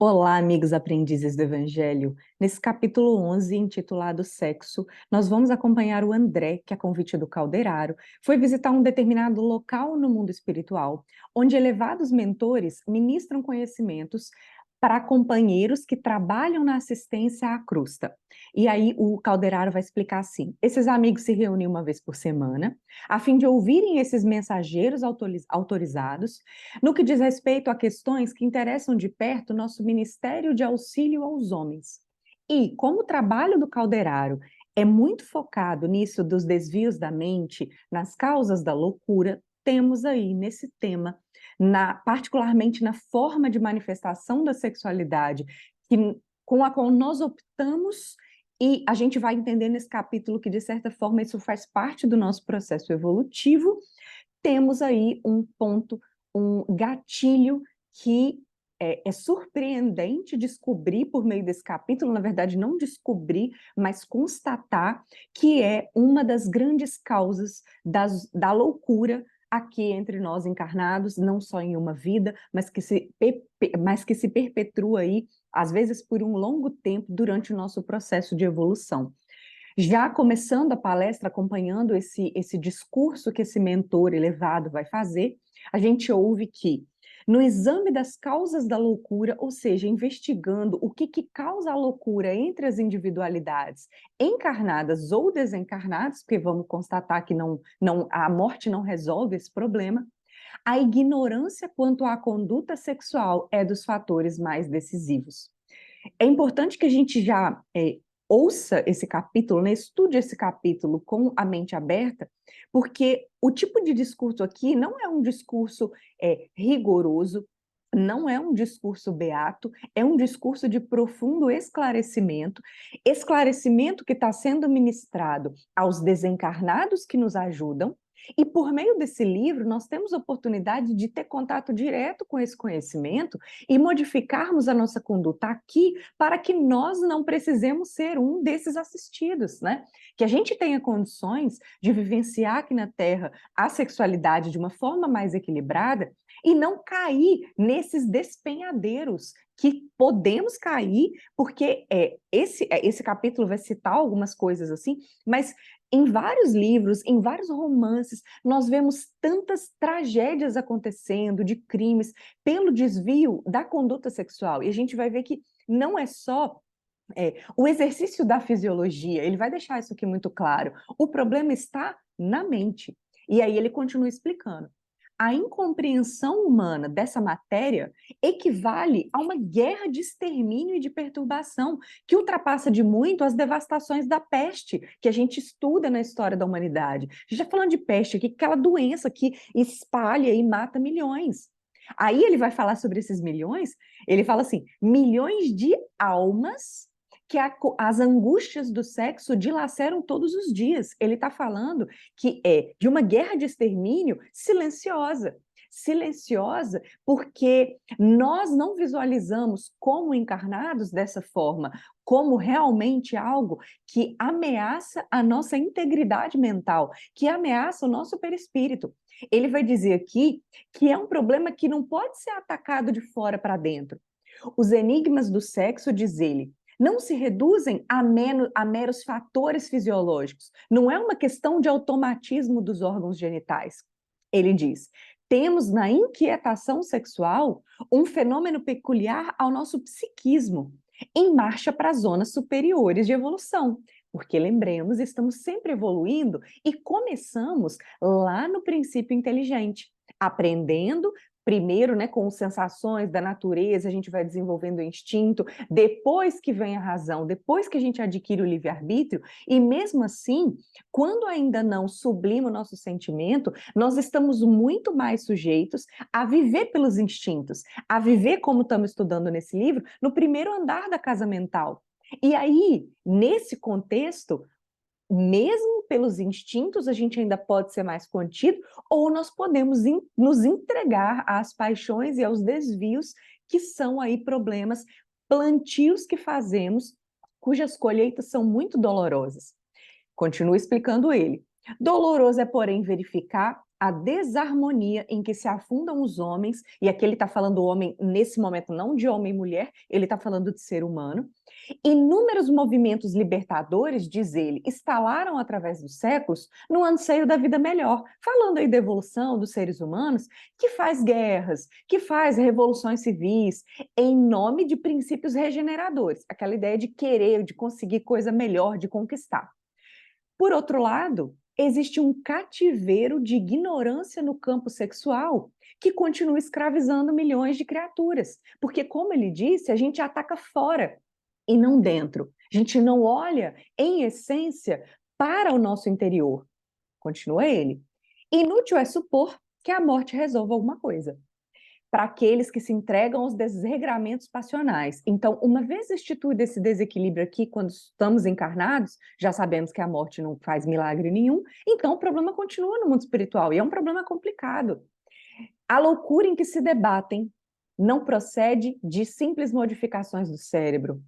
Olá, amigos aprendizes do Evangelho. Nesse capítulo 11, intitulado Sexo, nós vamos acompanhar o André, que, a convite do Calderaro, foi visitar um determinado local no mundo espiritual, onde elevados mentores ministram conhecimentos para companheiros que trabalham na assistência à crusta. E aí o Calderaro vai explicar assim: esses amigos se reúnem uma vez por semana, a fim de ouvirem esses mensageiros autorizados no que diz respeito a questões que interessam de perto nosso Ministério de Auxílio aos Homens. E, como o trabalho do Calderaro é muito focado nisso dos desvios da mente, nas causas da loucura, temos aí nesse tema, particularmente na forma de manifestação da sexualidade, com a qual nós optamos, e a gente vai entender nesse capítulo que, de certa forma, isso faz parte do nosso processo evolutivo. Temos aí um ponto, um gatilho que é surpreendente descobrir por meio desse capítulo, na verdade não descobrir, mas constatar que é uma das grandes causas da loucura aqui entre nós encarnados, não só em uma vida, mas que se perpetua aí, às vezes por um longo tempo, durante o nosso processo de evolução. Já começando a palestra, acompanhando esse discurso que esse mentor elevado vai fazer, a gente ouve que, no exame das causas da loucura, ou seja, investigando o que causa a loucura entre as individualidades encarnadas ou desencarnadas, porque vamos constatar que a morte não resolve esse problema, a ignorância quanto à conduta sexual é dos fatores mais decisivos. É importante que a gente já ouça esse capítulo, né, estude esse capítulo com a mente aberta, porque o tipo de discurso aqui não é um discurso rigoroso, não é um discurso beato, é um discurso de profundo esclarecimento, esclarecimento que está sendo ministrado aos desencarnados que nos ajudam, e por meio desse livro nós temos a oportunidade de ter contato direto com esse conhecimento e modificarmos a nossa conduta aqui para que nós não precisemos ser um desses assistidos, né? Que a gente tenha condições de vivenciar aqui na Terra a sexualidade de uma forma mais equilibrada e não cair nesses despenhadeiros que podemos cair, porque esse capítulo vai citar algumas coisas assim, mas em vários livros, em vários romances, nós vemos tantas tragédias acontecendo, de crimes, pelo desvio da conduta sexual. E a gente vai ver que não é só o exercício da fisiologia, ele vai deixar isso aqui muito claro. O problema está na mente. E aí ele continua explicando. A incompreensão humana dessa matéria equivale a uma guerra de extermínio e de perturbação que ultrapassa de muito as devastações da peste que a gente estuda na história da humanidade. A gente está falando de peste aqui, aquela doença que espalha e mata milhões. Aí ele vai falar sobre esses milhões, ele fala assim, milhões de almas que as angústias do sexo dilaceram todos os dias. Ele está falando que é de uma guerra de extermínio silenciosa. Silenciosa porque nós não visualizamos como encarnados dessa forma, como realmente algo que ameaça a nossa integridade mental, que ameaça o nosso perispírito. Ele vai dizer aqui que é um problema que não pode ser atacado de fora para dentro. Os enigmas do sexo, diz ele, não se reduzem a meros fatores fisiológicos. Não é uma questão de automatismo dos órgãos genitais. Ele diz, temos na inquietação sexual um fenômeno peculiar ao nosso psiquismo, em marcha para as zonas superiores de evolução. Porque, lembremos, estamos sempre evoluindo e começamos lá no princípio inteligente, aprendendo primeiro, né, com sensações da natureza, a gente vai desenvolvendo o instinto, depois que vem a razão, depois que a gente adquire o livre-arbítrio, e mesmo assim, quando ainda não sublima o nosso sentimento, nós estamos muito mais sujeitos a viver pelos instintos, a viver, como estamos estudando nesse livro, no primeiro andar da casa mental. E aí, nesse contexto, mesmo pelos instintos, a gente ainda pode ser mais contido, ou nós podemos nos entregar às paixões e aos desvios, que são aí problemas, plantios que fazemos, cujas colheitas são muito dolorosas. Continua explicando ele. Doloroso é, porém, verificar a desarmonia em que se afundam os homens, e aqui ele está falando homem, nesse momento, não de homem e mulher, ele está falando de ser humano. Inúmeros movimentos libertadores, diz ele, instalaram através dos séculos no anseio da vida melhor, falando aí da evolução dos seres humanos, que faz guerras, que faz revoluções civis, em nome de princípios regeneradores, aquela ideia de querer, de conseguir coisa melhor, de conquistar. Por outro lado, existe um cativeiro de ignorância no campo sexual que continua escravizando milhões de criaturas, porque, como ele disse, a gente ataca fora e não dentro. A gente não olha, em essência, para o nosso interior. Continua ele. Inútil é supor que a morte resolva alguma coisa para aqueles que se entregam aos desregramentos passionais. Então, uma vez instituído esse desequilíbrio aqui, quando estamos encarnados, já sabemos que a morte não faz milagre nenhum, então o problema continua no mundo espiritual, e é um problema complicado. A loucura em que se debatem não procede de simples modificações do cérebro,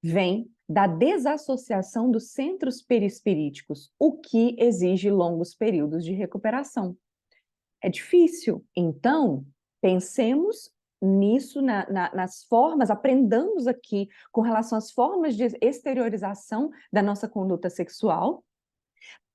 vem da desassociação dos centros perispiríticos, o que exige longos períodos de recuperação. É difícil, então pensemos nisso, nas formas, aprendamos aqui com relação às formas de exteriorização da nossa conduta sexual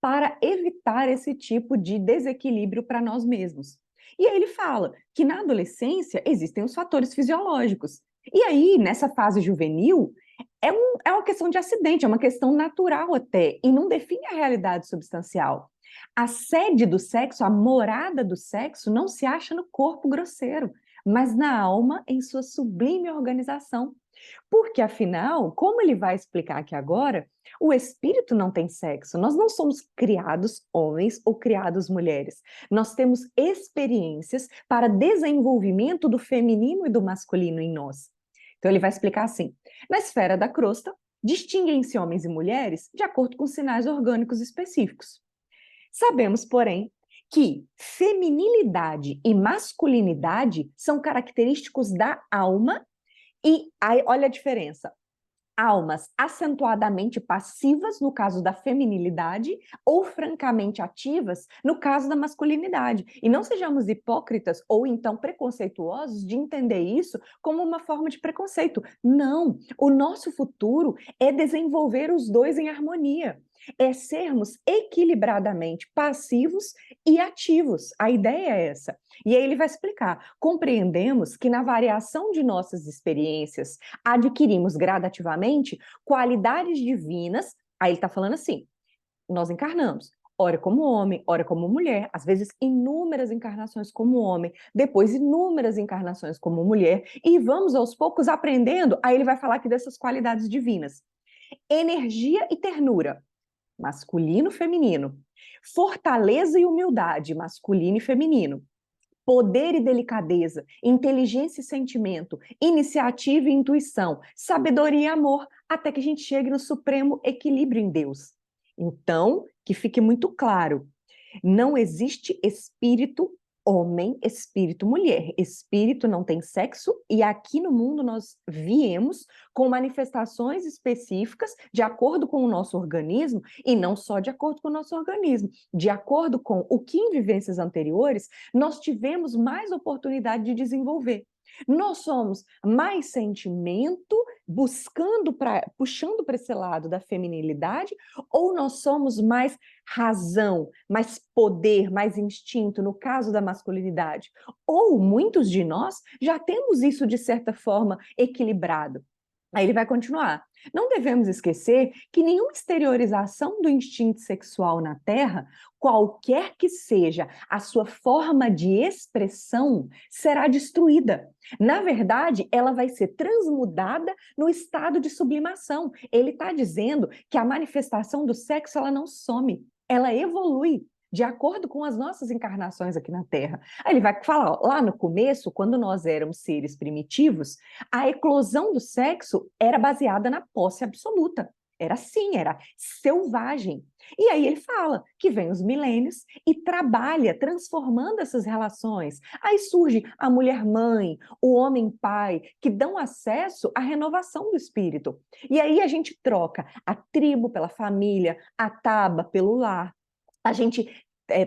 para evitar esse tipo de desequilíbrio para nós mesmos. E aí ele fala que na adolescência existem os fatores fisiológicos. E aí, nessa fase juvenil, é uma questão de acidente, é uma questão natural até, e não define a realidade substancial. A sede do sexo, a morada do sexo, não se acha no corpo grosseiro, mas na alma em sua sublime organização. Porque, afinal, como ele vai explicar aqui agora, o espírito não tem sexo. Nós não somos criados homens ou criados mulheres. Nós temos experiências para desenvolvimento do feminino e do masculino em nós. Então, ele vai explicar assim: na esfera da crosta, distinguem-se homens e mulheres de acordo com sinais orgânicos específicos. Sabemos, porém, que feminilidade e masculinidade são característicos da alma. E aí, olha a diferença. Almas acentuadamente passivas, no caso da feminilidade, ou francamente ativas, no caso da masculinidade. E não sejamos hipócritas ou então preconceituosos de entender isso como uma forma de preconceito. Não, o nosso futuro é desenvolver os dois em harmonia. É sermos equilibradamente passivos e ativos. A ideia é essa. E aí ele vai explicar. Compreendemos que na variação de nossas experiências, adquirimos gradativamente qualidades divinas. Aí ele está falando assim: nós encarnamos, ora como homem, ora como mulher, às vezes inúmeras encarnações como homem, depois inúmeras encarnações como mulher, e vamos aos poucos aprendendo. Aí ele vai falar aqui dessas qualidades divinas: energia e ternura, masculino e feminino; fortaleza e humildade, masculino e feminino; poder e delicadeza, inteligência e sentimento, iniciativa e intuição, sabedoria e amor, até que a gente chegue no supremo equilíbrio em Deus. Então, que fique muito claro, não existe espírito homem, espírito mulher. Espírito não tem sexo, e aqui no mundo nós viemos com manifestações específicas de acordo com o nosso organismo, e não só de acordo com o nosso organismo, de acordo com o que em vivências anteriores nós tivemos mais oportunidade de desenvolver. Nós somos mais sentimento, puxando para esse lado da feminilidade, ou nós somos mais razão, mais poder, mais instinto, no caso da masculinidade? Ou muitos de nós já temos isso de certa forma equilibrado. Aí ele vai continuar. Não devemos esquecer que nenhuma exteriorização do instinto sexual na Terra, qualquer que seja a sua forma de expressão, será destruída. Na verdade, ela vai ser transmudada no estado de sublimação. Ele está dizendo que a manifestação do sexo ela não some, ela evolui de acordo com as nossas encarnações aqui na Terra. Aí ele vai falar, ó, lá no começo, quando nós éramos seres primitivos, a eclosão do sexo era baseada na posse absoluta. Era assim, era selvagem. E aí ele fala que vem os milênios e trabalha transformando essas relações. Aí surge a mulher-mãe, o homem-pai, que dão acesso à renovação do espírito. E aí a gente troca a tribo pela família, a taba pelo lar. A gente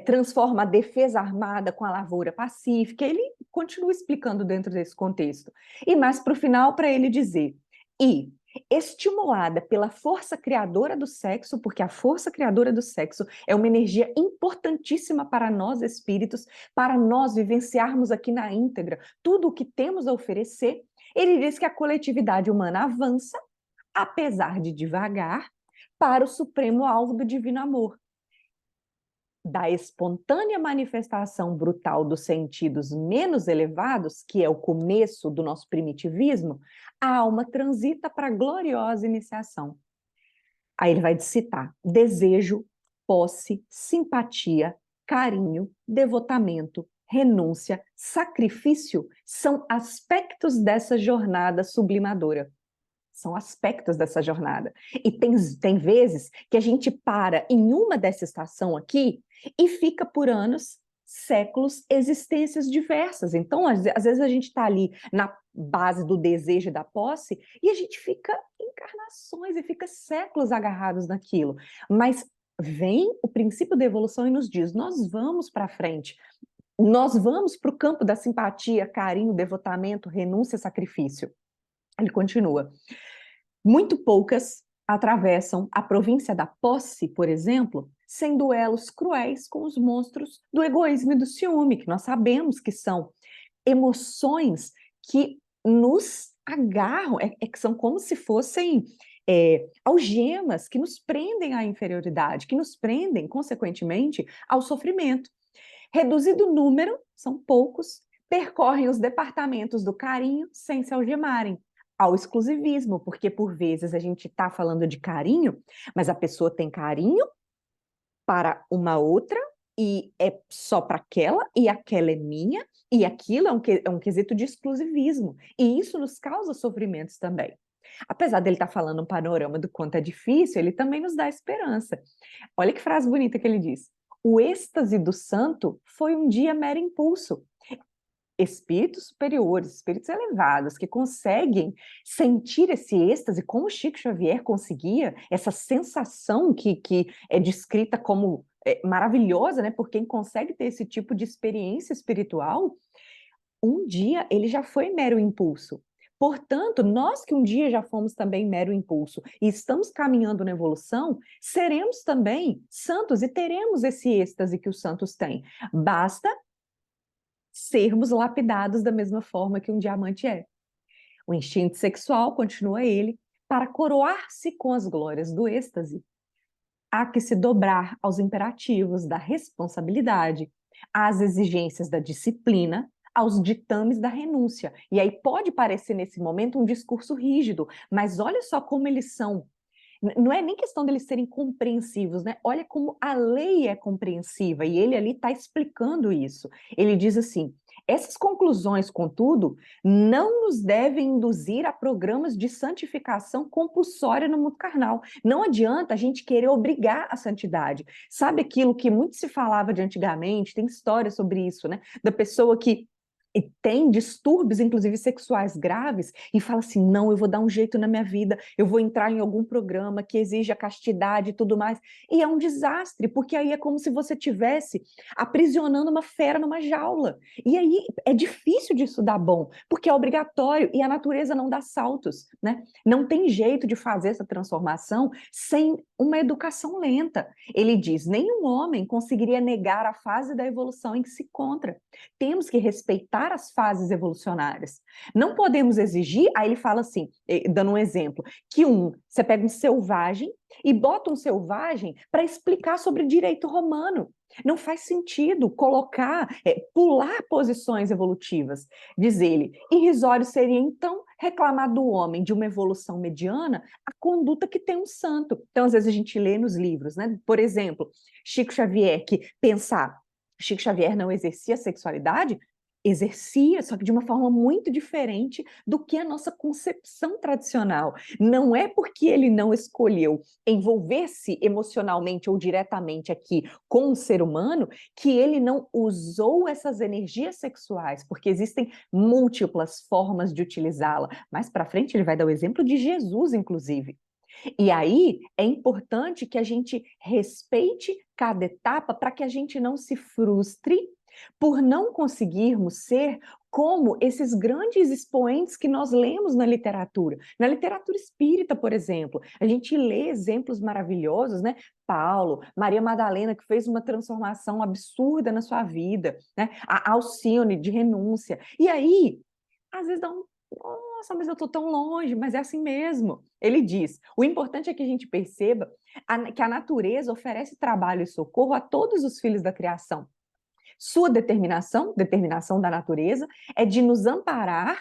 transforma a defesa armada com a lavoura pacífica. Ele continua explicando dentro desse contexto. E mais para o final, para ele dizer, e estimulada pela força criadora do sexo, porque a força criadora do sexo é uma energia importantíssima para nós espíritos, para nós vivenciarmos aqui na íntegra tudo o que temos a oferecer. Ele diz que a coletividade humana avança, apesar de devagar, para o supremo alvo do divino amor. Da espontânea manifestação brutal dos sentidos menos elevados, que é o começo do nosso primitivismo, a alma transita para a gloriosa iniciação. Aí ele vai citar desejo, posse, simpatia, carinho, devotamento, renúncia, sacrifício, são aspectos dessa jornada sublimadora. São aspectos dessa jornada. E tem vezes que a gente para em uma dessa estação aqui e fica por anos, séculos, existências diversas. Então, às vezes a gente está ali na base do desejo e da posse e a gente fica encarnações e fica séculos agarrados naquilo. Mas vem o princípio da evolução e nos diz, nós vamos para frente. Nós vamos para o campo da simpatia, carinho, devotamento, renúncia, sacrifício. Ele continua. Muito poucas atravessam a província da posse, por exemplo, sem duelos cruéis com os monstros do egoísmo e do ciúme, que nós sabemos que são emoções que nos agarram, que são como se fossem algemas que nos prendem à inferioridade, que nos prendem, consequentemente, ao sofrimento. Reduzido número, são poucos, percorrem os departamentos do carinho sem se algemarem, ao exclusivismo, porque por vezes a gente está falando de carinho, mas a pessoa tem carinho para uma outra e é só para aquela, e aquela é minha, e aquilo é um quesito de exclusivismo, e isso nos causa sofrimentos também. Apesar dele estar falando um panorama do quanto é difícil, ele também nos dá esperança. Olha que frase bonita que ele diz. O êxtase do santo foi um dia mero impulso. Espíritos superiores, espíritos elevados, que conseguem sentir esse êxtase, como Chico Xavier conseguia, essa sensação que é descrita como maravilhosa, né, por quem consegue ter esse tipo de experiência espiritual, um dia ele já foi mero impulso. Portanto, nós que um dia já fomos também mero impulso e estamos caminhando na evolução, seremos também santos e teremos esse êxtase que os santos têm. Basta sermos lapidados da mesma forma que um diamante é. O instinto sexual, continua ele, para coroar-se com as glórias do êxtase, há que se dobrar aos imperativos da responsabilidade, às exigências da disciplina, aos ditames da renúncia. E aí pode parecer nesse momento um discurso rígido, mas olha só como eles são. Não é nem questão deles serem compreensivos, né? Olha como a lei é compreensiva, e ele ali está explicando isso. Ele diz assim: essas conclusões, contudo, não nos devem induzir a programas de santificação compulsória no mundo carnal. Não adianta a gente querer obrigar a santidade. Sabe aquilo que muito se falava de antigamente, tem história sobre isso, né? Da pessoa que e tem distúrbios, inclusive sexuais graves, e fala assim, não, eu vou dar um jeito na minha vida, eu vou entrar em algum programa que exija castidade e tudo mais, e é um desastre, porque aí é como se você tivesse aprisionando uma fera numa jaula, e aí é difícil disso dar bom, porque é obrigatório, e a natureza não dá saltos, né? Não tem jeito de fazer essa transformação sem uma educação lenta. Ele diz, nenhum homem conseguiria negar a fase da evolução em que se encontra. Temos que respeitar as fases evolucionárias. Não podemos exigir, aí ele fala assim, dando um exemplo, que você pega um selvagem e bota um selvagem para explicar sobre direito romano. Não faz sentido colocar, pular posições evolutivas. Diz ele, irrisório seria então reclamar do homem de uma evolução mediana a conduta que tem um santo. Então, às vezes a gente lê nos livros, né? Por exemplo, Chico Xavier, que pensar Chico Xavier não exercia sexualidade? Exercia, só que de uma forma muito diferente do que a nossa concepção tradicional. Não é porque ele não escolheu envolver-se emocionalmente ou diretamente aqui com o ser humano que ele não usou essas energias sexuais, porque existem múltiplas formas de utilizá-la. Mais para frente ele vai dar o exemplo de Jesus, inclusive. E aí é importante que a gente respeite cada etapa para que a gente não se frustre por não conseguirmos ser como esses grandes expoentes que nós lemos na literatura. Na literatura espírita, por exemplo, a gente lê exemplos maravilhosos, né? Paulo, Maria Madalena, que fez uma transformação absurda na sua vida, né? A Alcione, de renúncia. E aí, às vezes dá um nossa, mas eu estou tão longe, mas é assim mesmo. Ele diz: o importante é que a gente perceba que a natureza oferece trabalho e socorro a todos os filhos da criação. Sua determinação, determinação da natureza, é de nos amparar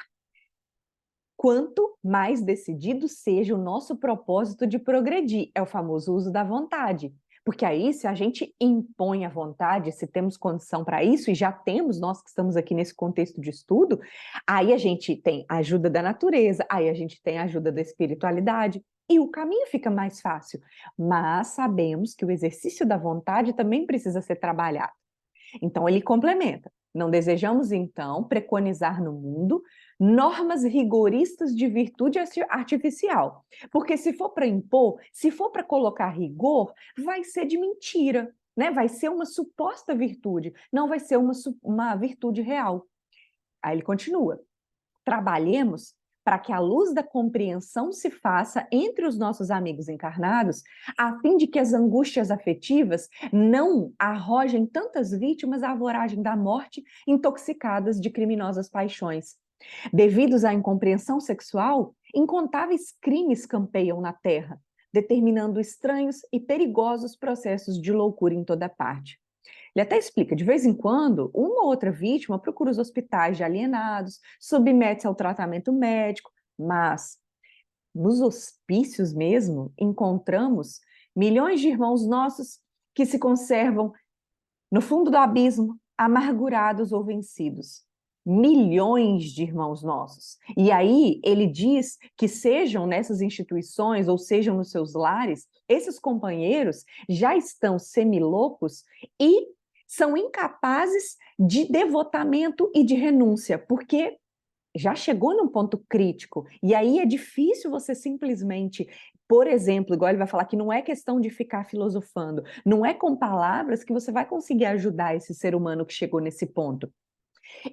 quanto mais decidido seja o nosso propósito de progredir. É o famoso uso da vontade. Porque aí, se a gente impõe a vontade, se temos condição para isso, e já temos, nós que estamos aqui nesse contexto de estudo, aí a gente tem a ajuda da natureza, aí a gente tem a ajuda da espiritualidade, e o caminho fica mais fácil. Mas sabemos que o exercício da vontade também precisa ser trabalhado. Então, ele complementa. Não desejamos, então, preconizar no mundo normas rigoristas de virtude artificial. Porque se for para impor, se for para colocar rigor, vai ser de mentira, né? Vai ser uma suposta virtude, não vai ser uma virtude real. Aí ele continua. Trabalhemos para que a luz da compreensão se faça entre os nossos amigos encarnados, a fim de que as angústias afetivas não arrojem tantas vítimas à voragem da morte, intoxicadas de criminosas paixões. Devidos à incompreensão sexual, incontáveis crimes campeiam na Terra, determinando estranhos e perigosos processos de loucura em toda parte. Ele até explica, de vez em quando, uma ou outra vítima procura os hospitais de alienados, submete-se ao tratamento médico, mas nos hospícios mesmo encontramos milhões de irmãos nossos que se conservam no fundo do abismo, amargurados ou vencidos. Milhões de irmãos nossos. E aí ele diz que sejam nessas instituições ou sejam nos seus lares, esses companheiros já estão semiloucos e são incapazes de devotamento e de renúncia, porque já chegou num ponto crítico. E aí é difícil você simplesmente, por exemplo, igual ele vai falar que não é questão de ficar filosofando, não é com palavras que você vai conseguir ajudar esse ser humano que chegou nesse ponto.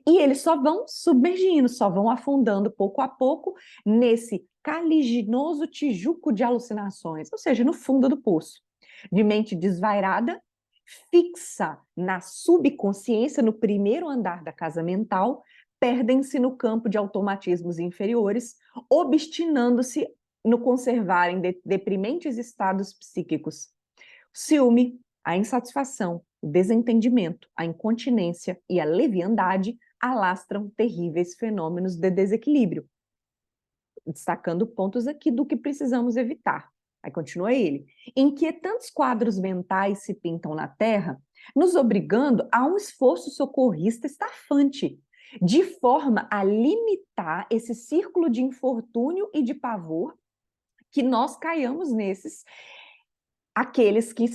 E eles só vão submergindo, só vão afundando pouco a pouco nesse caliginoso tijuco de alucinações, ou seja, no fundo do poço. De mente desvairada, fixa na subconsciência, no primeiro andar da casa mental, perdem-se no campo de automatismos inferiores, obstinando-se no conservarem deprimentes estados psíquicos. O ciúme, a insatisfação, o desentendimento, a incontinência e a leviandade alastram terríveis fenômenos de desequilíbrio, destacando pontos aqui do que precisamos evitar. Aí continua ele. Inquietantes quadros mentais se pintam na Terra, nos obrigando a um esforço socorrista estafante, de forma a limitar esse círculo de infortúnio e de pavor que nós caiamos nesses, aqueles que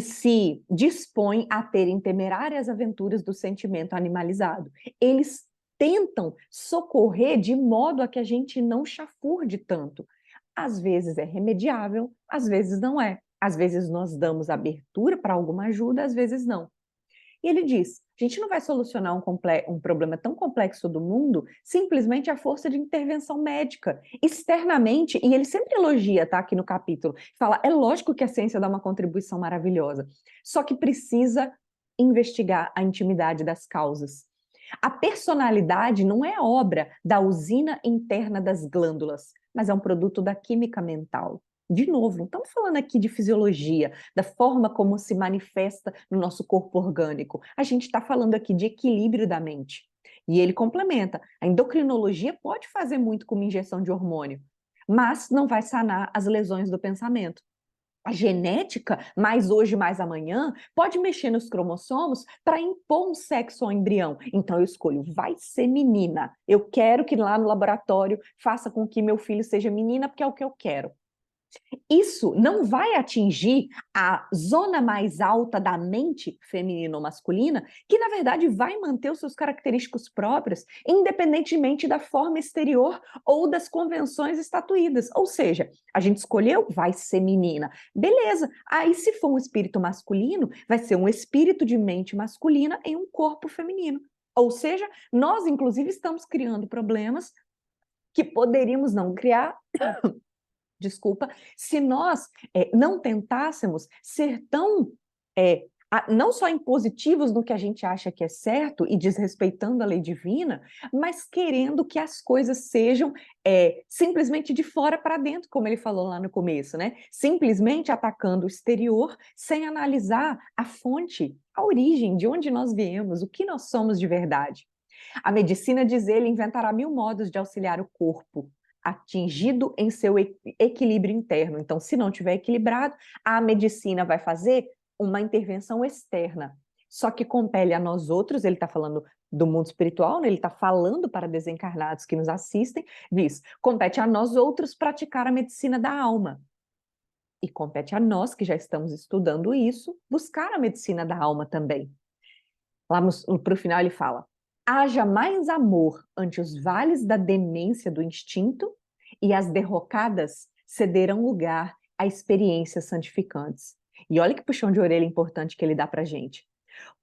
se dispõem a terem temerárias aventuras do sentimento animalizado. Eles tentam socorrer de modo a que a gente não chafurde tanto. Às vezes é remediável, às vezes não é. Às vezes nós damos abertura para alguma ajuda, às vezes não. E ele diz: a gente não vai solucionar um problema tão complexo do mundo simplesmente à força de intervenção médica. Externamente, e ele sempre elogia, tá, aqui no capítulo, fala, é lógico que a ciência dá uma contribuição maravilhosa, só que precisa investigar a intimidade das causas. A personalidade não é obra da usina interna das glândulas, mas é um produto da química mental. De novo, não estamos falando aqui de fisiologia, da forma como se manifesta no nosso corpo orgânico. A gente está falando aqui de equilíbrio da mente. E ele complementa: a endocrinologia pode fazer muito com uma injeção de hormônio, mas não vai sanar as lesões do pensamento. A genética, mais hoje, mais amanhã, pode mexer nos cromossomos para impor um sexo ao embrião. Então eu escolho, vai ser menina. Eu quero que lá no laboratório faça com que meu filho seja menina, porque é o que eu quero. Isso não vai atingir a zona mais alta da mente feminina ou masculina, que na verdade vai manter os seus característicos próprios, independentemente da forma exterior ou das convenções estatuídas. Ou seja, a gente escolheu, vai ser menina. Beleza. Aí, se for um espírito masculino, vai ser um espírito de mente masculina em um corpo feminino. Ou seja, nós, inclusive, estamos criando problemas que poderíamos não criar, desculpa, se nós não tentássemos ser tão, não só impositivos no que a gente acha que é certo e desrespeitando a lei divina, mas querendo que as coisas sejam simplesmente de fora para dentro, como ele falou lá no começo, né? Simplesmente atacando o exterior sem analisar a fonte, a origem, de onde nós viemos, o que nós somos de verdade. A medicina, diz ele, inventará 1000 modos de auxiliar o corpo atingido em seu equilíbrio interno. Então, se não estiver equilibrado, a medicina vai fazer uma intervenção externa. Só que compele a nós outros, ele está falando do mundo espiritual, né? Ele está falando para desencarnados que nos assistem, diz, compete a nós outros praticar a medicina da alma. E compete a nós, que já estamos estudando isso, buscar a medicina da alma também. Lá para o final ele fala, haja mais amor ante os vales da demência do instinto e as derrocadas cederão lugar a experiências santificantes. E olha que puxão de orelha importante que ele dá para a gente.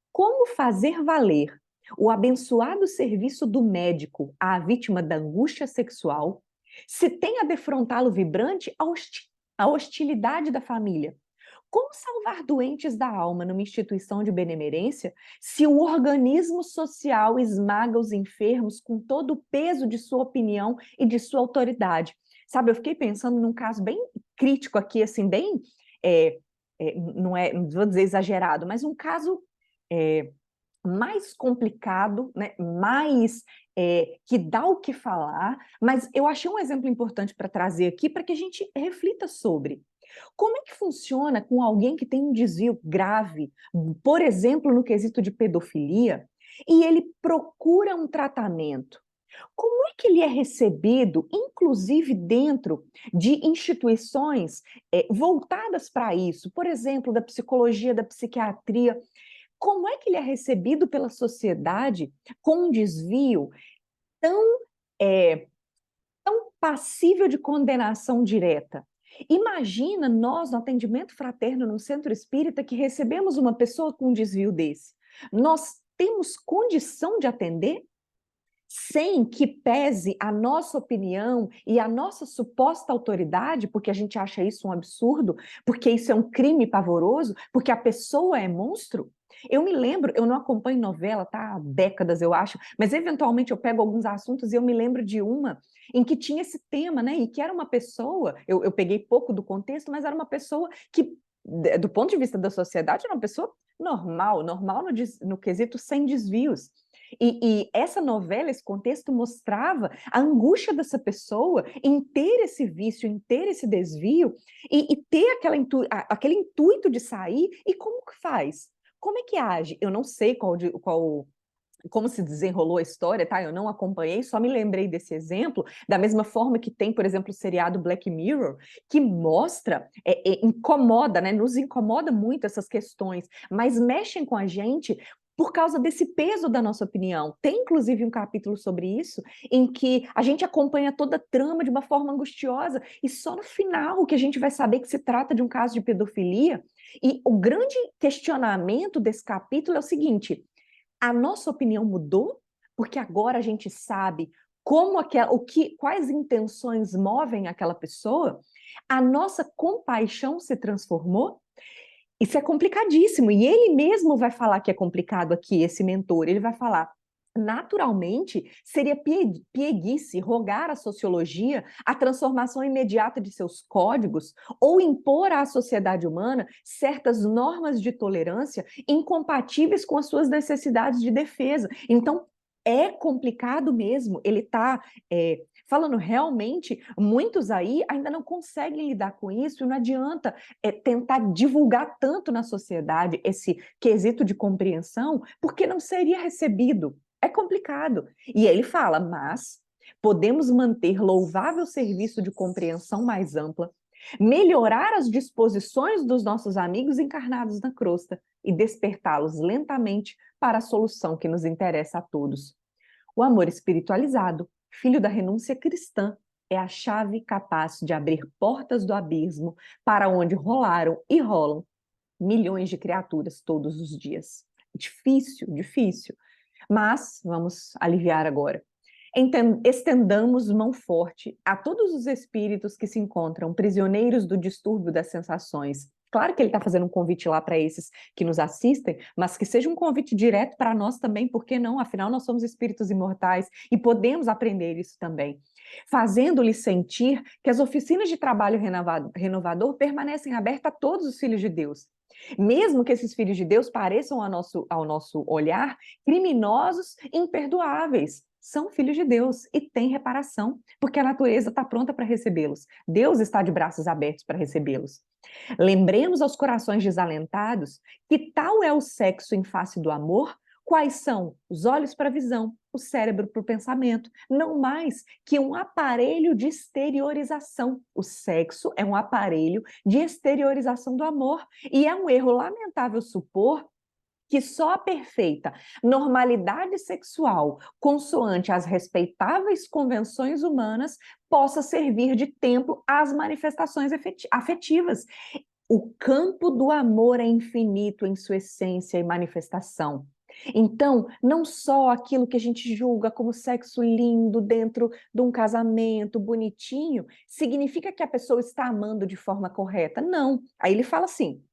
Como fazer valer o abençoado serviço do médico à vítima da angústia sexual se tem a defrontá-lo vibrante a hostilidade da família? Como salvar doentes da alma numa instituição de benemerência se o organismo social esmaga os enfermos com todo o peso de sua opinião e de sua autoridade? Sabe, eu fiquei pensando num caso bem crítico aqui, assim, bem, não vou dizer exagerado, mas um caso mais complicado, né? Mais que dá o que falar, mas eu achei um exemplo importante para trazer aqui para que a gente reflita sobre. Como é que funciona com alguém que tem um desvio grave, por exemplo, no quesito de pedofilia, e ele procura um tratamento? Como é que ele é recebido, inclusive dentro de instituições voltadas para isso, por exemplo, da psicologia, da psiquiatria? Como é que ele é recebido pela sociedade com um desvio tão, tão passível de condenação direta? Imagina nós, no atendimento fraterno no centro espírita, que recebemos uma pessoa com um desvio desse. Nós temos condição de atender? Sem que pese a nossa opinião e a nossa suposta autoridade, porque a gente acha isso um absurdo, porque isso é um crime pavoroso, porque a pessoa é monstro? Eu me lembro, eu não acompanho novela, tá? Há décadas, eu acho, mas eventualmente eu pego alguns assuntos e eu me lembro de uma em que tinha esse tema, né? E que era uma pessoa, eu peguei pouco do contexto, mas era uma pessoa que, do ponto de vista da sociedade, era uma pessoa normal no quesito sem desvios. E essa novela, esse contexto, mostrava a angústia dessa pessoa em ter esse vício, em ter esse desvio, e ter aquele intuito de sair, e como que faz? Como é que age? Eu não sei como se desenrolou a história, tá? Eu não acompanhei, só me lembrei desse exemplo, da mesma forma que tem, por exemplo, o seriado Black Mirror, que mostra, incomoda, né? Nos incomoda muito essas questões, mas mexem com a gente por causa desse peso da nossa opinião. Tem, inclusive, um capítulo sobre isso, em que a gente acompanha toda a trama de uma forma angustiosa, e só no final que a gente vai saber que se trata de um caso de pedofilia. E o grande questionamento desse capítulo é o seguinte: a nossa opinião mudou, porque agora a gente sabe quais intenções movem aquela pessoa? A nossa compaixão se transformou? Isso é complicadíssimo, e ele mesmo vai falar que é complicado aqui, esse mentor, ele vai falar, naturalmente, seria pieguice rogar à sociologia a transformação imediata de seus códigos ou impor à sociedade humana certas normas de tolerância incompatíveis com as suas necessidades de defesa. Então, é complicado mesmo, ele está falando realmente, muitos aí ainda não conseguem lidar com isso, e não adianta tentar divulgar tanto na sociedade esse quesito de compreensão, porque não seria recebido. É complicado. E ele fala, mas podemos manter louvável serviço de compreensão mais ampla, melhorar as disposições dos nossos amigos encarnados na crosta e despertá-los lentamente para a solução que nos interessa a todos. O amor espiritualizado, filho da renúncia cristã, é a chave capaz de abrir portas do abismo para onde rolaram e rolam milhões de criaturas todos os dias. Difícil, difícil. Mas vamos aliviar agora. Estendamos mão forte a todos os espíritos que se encontram prisioneiros do distúrbio das sensações. Claro que ele está fazendo um convite lá para esses que nos assistem, mas que seja um convite direto para nós também, por que não? Afinal, nós somos espíritos imortais e podemos aprender isso também. Fazendo-lhes sentir que as oficinas de trabalho renovador permanecem abertas a todos os filhos de Deus. Mesmo que esses filhos de Deus pareçam ao nosso olhar criminosos e imperdoáveis, são filhos de Deus e têm reparação, porque a natureza está pronta para recebê-los. Deus está de braços abertos para recebê-los. Lembremos aos corações desalentados que tal é o sexo em face do amor, quais são os olhos para a visão, o cérebro para o pensamento, não mais que um aparelho de exteriorização. O sexo é um aparelho de exteriorização do amor e é um erro lamentável supor que só a perfeita normalidade sexual, consoante as respeitáveis convenções humanas, possa servir de templo às manifestações afetivas. O campo do amor é infinito em sua essência e manifestação. Então, não só aquilo que a gente julga como sexo lindo dentro de um casamento bonitinho, significa que a pessoa está amando de forma correta. Não. Aí ele fala assim: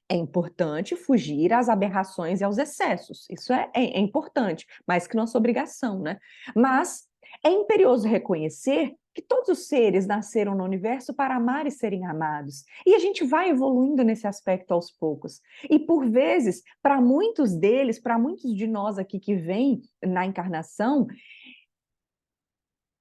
é importante fugir às aberrações e aos excessos. Isso é importante, mais que nossa obrigação, né? Mas é imperioso reconhecer que todos os seres nasceram no universo para amar e serem amados. E a gente vai evoluindo nesse aspecto aos poucos. E por vezes, para muitos deles, para muitos de nós aqui que vêm na encarnação,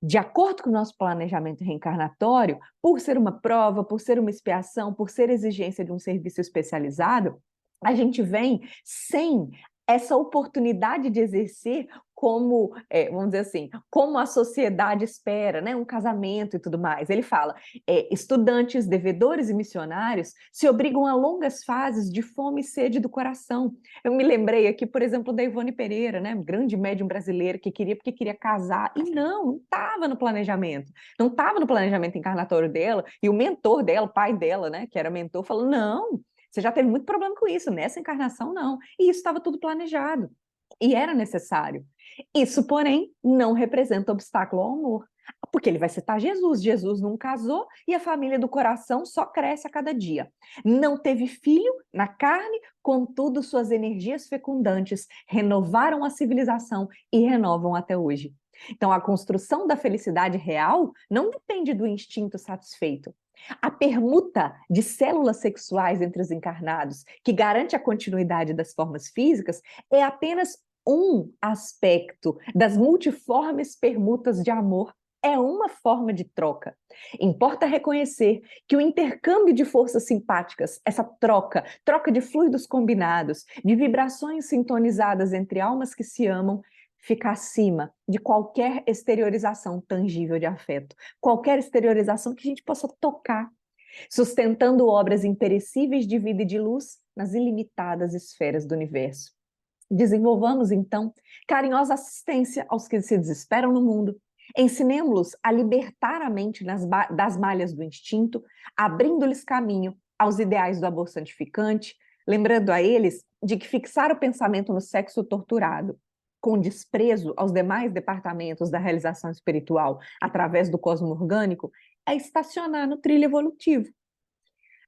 de acordo com o nosso planejamento reencarnatório, por ser uma prova, por ser uma expiação, por ser exigência de um serviço especializado, a gente vem sem essa oportunidade de exercer como, vamos dizer assim, como a sociedade espera, né? Um casamento e tudo mais. Ele fala, estudantes, devedores e missionários se obrigam a longas fases de fome e sede do coração. Eu me lembrei aqui, por exemplo, da Ivone Pereira, né? Grande médium brasileira que queria porque queria casar, e não estava no planejamento. Não estava no planejamento encarnatório dela, e o mentor dela, o pai dela, né, que era mentor, falou, não, você já teve muito problema com isso, nessa encarnação não. E isso estava tudo planejado. E era necessário. Isso, porém, não representa obstáculo ao amor. Porque ele vai citar Jesus. Jesus não casou e a família do coração só cresce a cada dia. Não teve filho na carne, contudo, suas energias fecundantes renovaram a civilização e renovam até hoje. Então, a construção da felicidade real não depende do instinto satisfeito. A permuta de células sexuais entre os encarnados, que garante a continuidade das formas físicas, é apenas um aspecto das multiformes permutas de amor. É uma forma de troca. Importa reconhecer que o intercâmbio de forças simpáticas, essa troca de fluidos combinados, de vibrações sintonizadas entre almas que se amam, fica acima de qualquer exteriorização tangível de afeto, qualquer exteriorização que a gente possa tocar, sustentando obras imperecíveis de vida e de luz nas ilimitadas esferas do universo. Desenvolvamos, então, carinhosa assistência aos que se desesperam no mundo, ensinemos-los a libertar a mente das malhas do instinto, abrindo-lhes caminho aos ideais do amor santificante, lembrando a eles de que fixar o pensamento no sexo torturado, com desprezo aos demais departamentos da realização espiritual através do cosmo orgânico, é estacionar no trilho evolutivo.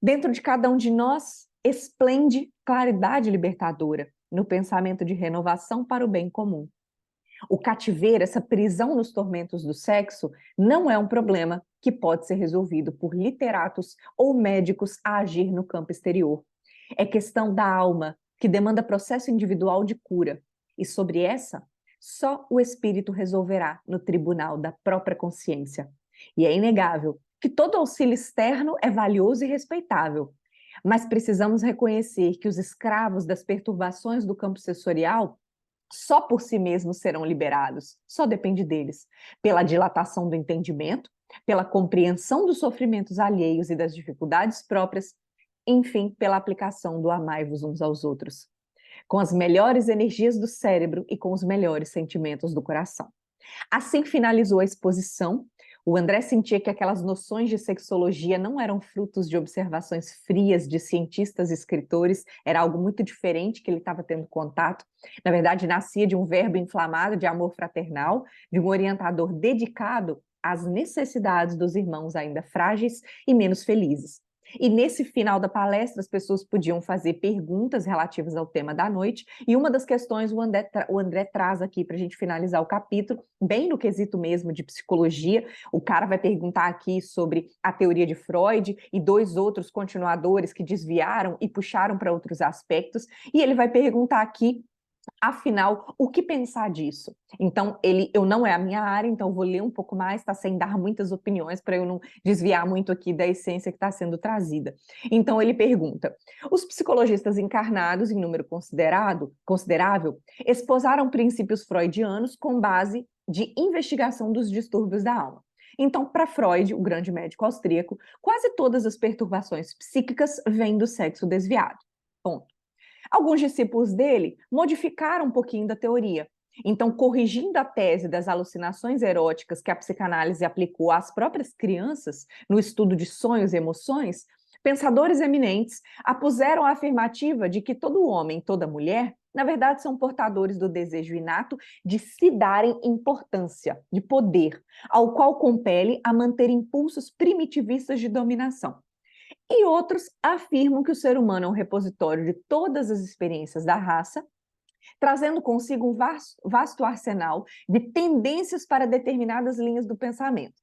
Dentro de cada um de nós, esplende claridade libertadora no pensamento de renovação para o bem comum. O cativeiro, essa prisão nos tormentos do sexo, não é um problema que pode ser resolvido por literatos ou médicos a agir no campo exterior. É questão da alma, que demanda processo individual de cura. E sobre essa, só o espírito resolverá no tribunal da própria consciência. E é inegável que todo auxílio externo é valioso e respeitável, mas precisamos reconhecer que os escravos das perturbações do campo sensorial só por si mesmos serão liberados, só depende deles, pela dilatação do entendimento, pela compreensão dos sofrimentos alheios e das dificuldades próprias, enfim, pela aplicação do amai-vos uns aos outros, com as melhores energias do cérebro e com os melhores sentimentos do coração. Assim finalizou a exposição. O André sentia que aquelas noções de sexologia não eram frutos de observações frias de cientistas e escritores, era algo muito diferente que ele estava tendo contato. Na verdade, nascia de um verbo inflamado de amor fraternal, de um orientador dedicado às necessidades dos irmãos ainda frágeis e menos felizes. E nesse final da palestra, as pessoas podiam fazer perguntas relativas ao tema da noite, e uma das questões o André traz aqui para a gente finalizar o capítulo, bem no quesito mesmo de psicologia. O cara vai perguntar aqui sobre a teoria de Freud e dois outros continuadores que desviaram e puxaram para outros aspectos, e ele vai perguntar aqui, afinal, o que pensar disso? Então, eu não é a minha área, então eu vou ler um pouco mais, tá? Sem dar muitas opiniões, para eu não desviar muito aqui da essência que está sendo trazida. Então, ele pergunta: os psicologistas encarnados, em número considerável, esposaram princípios freudianos com base de investigação dos distúrbios da alma. Então, para Freud, o grande médico austríaco, quase todas as perturbações psíquicas vêm do sexo desviado. Ponto. Alguns discípulos dele modificaram um pouquinho da teoria. Então, corrigindo a tese das alucinações eróticas que a psicanálise aplicou às próprias crianças no estudo de sonhos e emoções, pensadores eminentes apuseram a afirmativa de que todo homem, toda mulher, na verdade, são portadores do desejo inato de se darem importância, de poder, ao qual compele a manter impulsos primitivistas de dominação. E outros afirmam que o ser humano é um repositório de todas as experiências da raça, trazendo consigo um vasto arsenal de tendências para determinadas linhas do pensamento.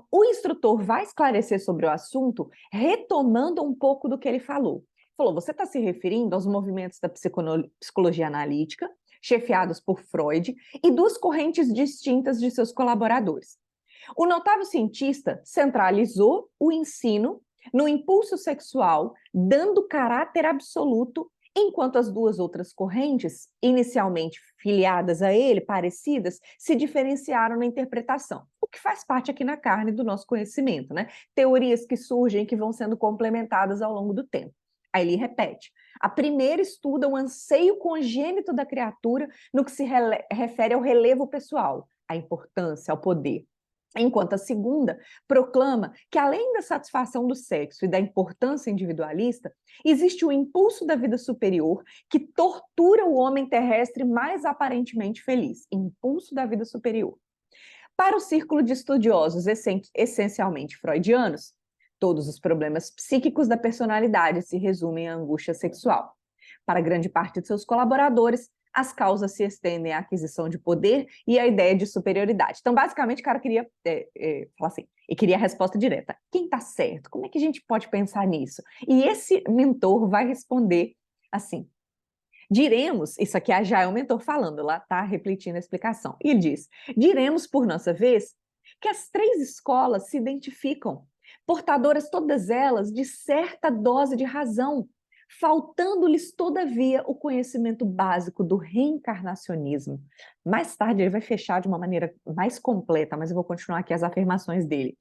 O instrutor vai esclarecer sobre o assunto, retomando um pouco do que ele falou. Falou, você está se referindo aos movimentos da psicologia analítica, chefiados por Freud, e duas correntes distintas de seus colaboradores. O notável cientista centralizou o ensino no impulso sexual, dando caráter absoluto, enquanto as duas outras correntes, inicialmente filiadas a ele, parecidas, se diferenciaram na interpretação, o que faz parte aqui na carne do nosso conhecimento, né? Teorias que surgem, que vão sendo complementadas ao longo do tempo. Aí ele repete. A primeira estuda o anseio congênito da criatura no que se refere ao relevo pessoal, à importância, ao poder. Enquanto a segunda proclama que, além da satisfação do sexo e da importância individualista, existe o impulso da vida superior que tortura o homem terrestre mais aparentemente feliz. Impulso da vida superior. Para o círculo de estudiosos essencialmente freudianos, todos os problemas psíquicos da personalidade se resumem à angústia sexual. Para grande parte de seus colaboradores, as causas se estendem à aquisição de poder e à ideia de superioridade. Então, basicamente, o cara queria falar assim, e queria a resposta direta. Quem está certo? Como é que a gente pode pensar nisso? E esse mentor vai responder assim, diremos, isso aqui já é o mentor falando, lá está repetindo a explicação, e ele diz, diremos, por nossa vez, que as três escolas se identificam, portadoras todas elas de certa dose de razão, faltando-lhes, todavia, o conhecimento básico do reencarnacionismo. Mais tarde ele vai fechar de uma maneira mais completa, mas eu vou continuar aqui as afirmações dele.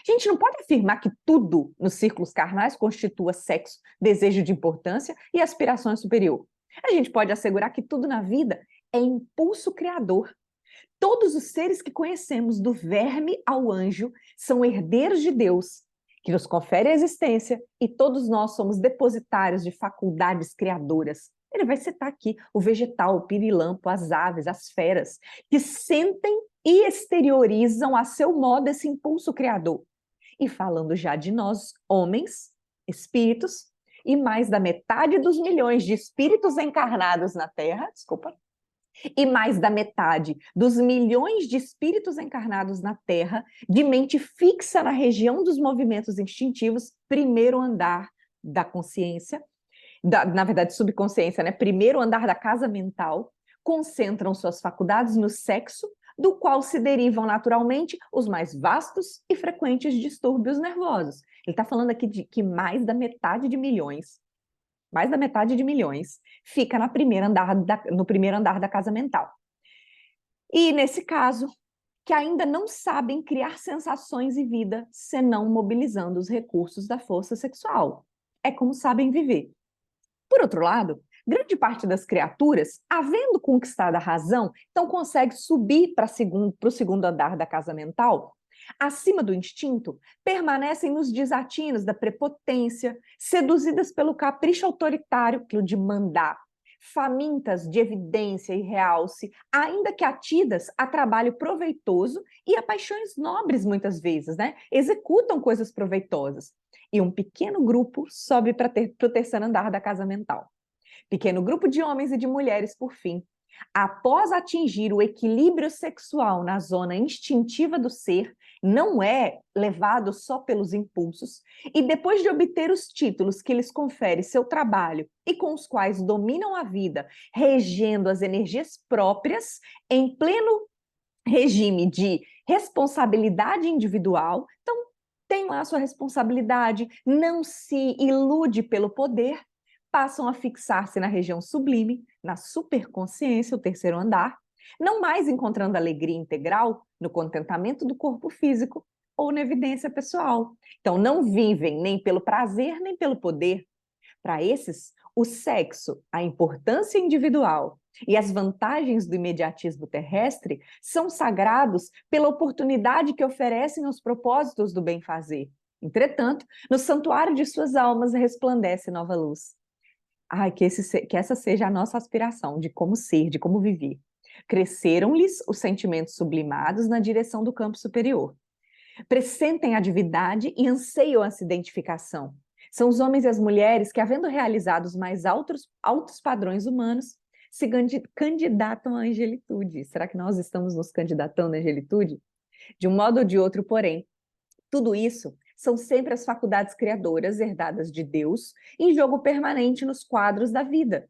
A gente não pode afirmar que tudo nos círculos carnais constitua sexo, desejo de importância e aspiração superior. A gente pode assegurar que tudo na vida é impulso criador. Todos os seres que conhecemos, do verme ao anjo, são herdeiros de Deus, que nos confere a existência, e todos nós somos depositários de faculdades criadoras. Ele vai citar aqui o vegetal, o pirilampo, as aves, as feras, que sentem e exteriorizam a seu modo esse impulso criador. E falando já de nós, homens, espíritos, e mais da metade dos milhões de espíritos encarnados na Terra, e mais da metade dos milhões de espíritos encarnados na Terra, de mente fixa na região dos movimentos instintivos, primeiro andar da consciência, na verdade, subconsciência, né? Primeiro andar da casa mental, concentram suas faculdades no sexo, do qual se derivam naturalmente os mais vastos e frequentes distúrbios nervosos. Ele está falando aqui de que mais da metade de milhões fica no primeiro andar da casa mental. E, nesse caso, que ainda não sabem criar sensações e vida senão mobilizando os recursos da força sexual. É como sabem viver. Por outro lado, grande parte das criaturas, havendo conquistado a razão, então consegue subir para o segundo andar da casa mental, acima do instinto, permanecem nos desatinos da prepotência, seduzidas pelo capricho autoritário, aquilo de mandar, famintas de evidência e realce, ainda que atidas a trabalho proveitoso e a paixões nobres muitas vezes, né? Executam coisas proveitosas. E um pequeno grupo sobe para o terceiro andar da casa mental. Pequeno grupo de homens e de mulheres, por fim, após atingir o equilíbrio sexual na zona instintiva do ser, não é levado só pelos impulsos, e depois de obter os títulos que lhes confere seu trabalho e com os quais dominam a vida, regendo as energias próprias em pleno regime de responsabilidade individual, então tem lá a sua responsabilidade, não se ilude pelo poder, passam a fixar-se na região sublime, na superconsciência, o terceiro andar, não mais encontrando alegria integral no contentamento do corpo físico ou na evidência pessoal. Então, não vivem nem pelo prazer, nem pelo poder. Para esses, o sexo, a importância individual e as vantagens do imediatismo terrestre são sagrados pela oportunidade que oferecem aos propósitos do bem-fazer. Entretanto, no santuário de suas almas resplandece nova luz. Ai, que essa seja a nossa aspiração de como ser, de como viver. Cresceram-lhes os sentimentos sublimados na direção do campo superior. Pressentem a divindade e anseiam essa identificação. São os homens e as mulheres que, havendo realizado os mais altos padrões humanos, se candidatam à angelitude. Será que nós estamos nos candidatando à angelitude? De um modo ou de outro, porém, tudo isso são sempre as faculdades criadoras herdadas de Deus em jogo permanente nos quadros da vida.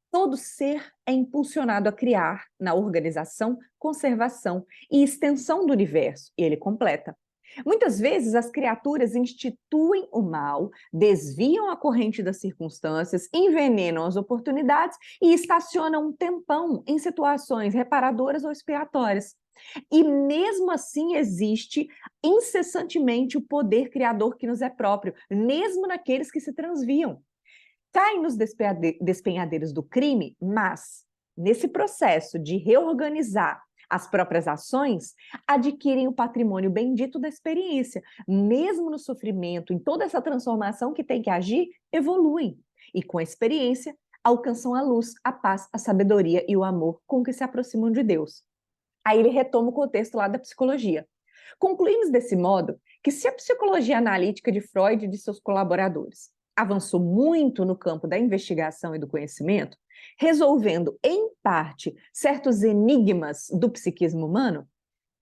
Todo ser é impulsionado a criar, na organização, conservação e extensão do universo, e ele completa. Muitas vezes as criaturas instituem o mal, desviam a corrente das circunstâncias, envenenam as oportunidades e estacionam um tempão em situações reparadoras ou expiatórias. E mesmo assim existe incessantemente o poder criador que nos é próprio, mesmo naqueles que se transviam. Caem nos despenhadeiros do crime, mas nesse processo de reorganizar as próprias ações, adquirem o patrimônio bendito da experiência. Mesmo no sofrimento, em toda essa transformação que tem que agir, evoluem. E com a experiência, alcançam a luz, a paz, a sabedoria e o amor com que se aproximam de Deus. Aí ele retoma o contexto lá da psicologia. Concluímos desse modo que se a psicologia analítica de Freud e de seus colaboradores avançou muito no campo da investigação e do conhecimento, resolvendo, em parte, certos enigmas do psiquismo humano,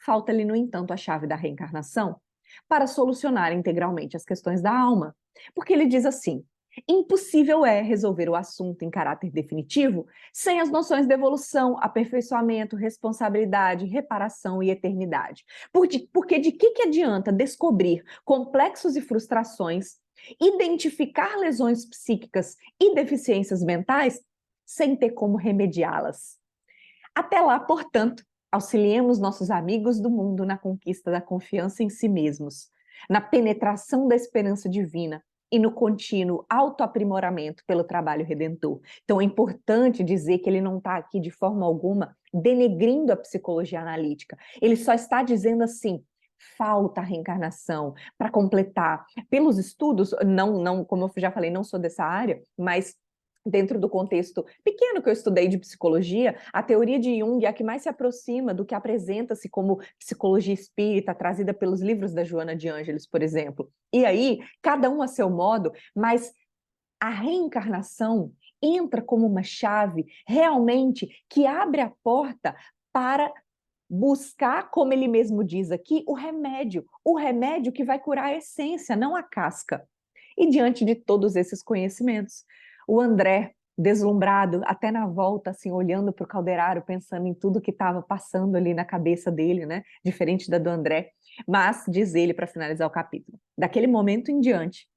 falta-lhe, no entanto, a chave da reencarnação para solucionar integralmente as questões da alma. Porque ele diz assim: impossível é resolver o assunto em caráter definitivo sem as noções de evolução, aperfeiçoamento, responsabilidade, reparação e eternidade. Porque de que adianta descobrir complexos e frustrações, identificar lesões psíquicas e deficiências mentais sem ter como remediá-las? Até lá, portanto, auxiliemos nossos amigos do mundo na conquista da confiança em si mesmos, na penetração da esperança divina e no contínuo autoaprimoramento pelo trabalho redentor. Então é importante dizer que ele não está aqui de forma alguma denegrindo a psicologia analítica. Ele só está dizendo assim: falta a reencarnação para completar. Pelos estudos, não, como eu já falei, não sou dessa área, mas dentro do contexto pequeno que eu estudei de psicologia, a teoria de Jung é a que mais se aproxima do que apresenta-se como psicologia espírita, trazida pelos livros da Joana de Ângeles, por exemplo. E aí, cada um a seu modo, mas a reencarnação entra como uma chave realmente que abre a porta para buscar, como ele mesmo diz aqui, o remédio que vai curar a essência, não a casca. E diante de todos esses conhecimentos, o André, deslumbrado, até na volta, assim, olhando para o Calderaro, pensando em tudo que estava passando ali na cabeça dele, né? Diferente da do André. Mas, diz ele, para finalizar o capítulo, daquele momento em diante,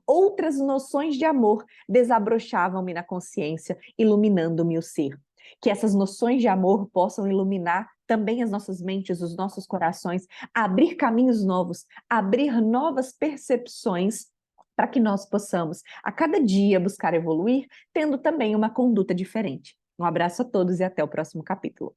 outras noções de amor desabrochavam-me na consciência, iluminando-me o ser. Que essas noções de amor possam iluminar também as nossas mentes, os nossos corações, abrir caminhos novos, abrir novas percepções para que nós possamos, a cada dia, buscar evoluir, tendo também uma conduta diferente. Um abraço a todos e até o próximo capítulo.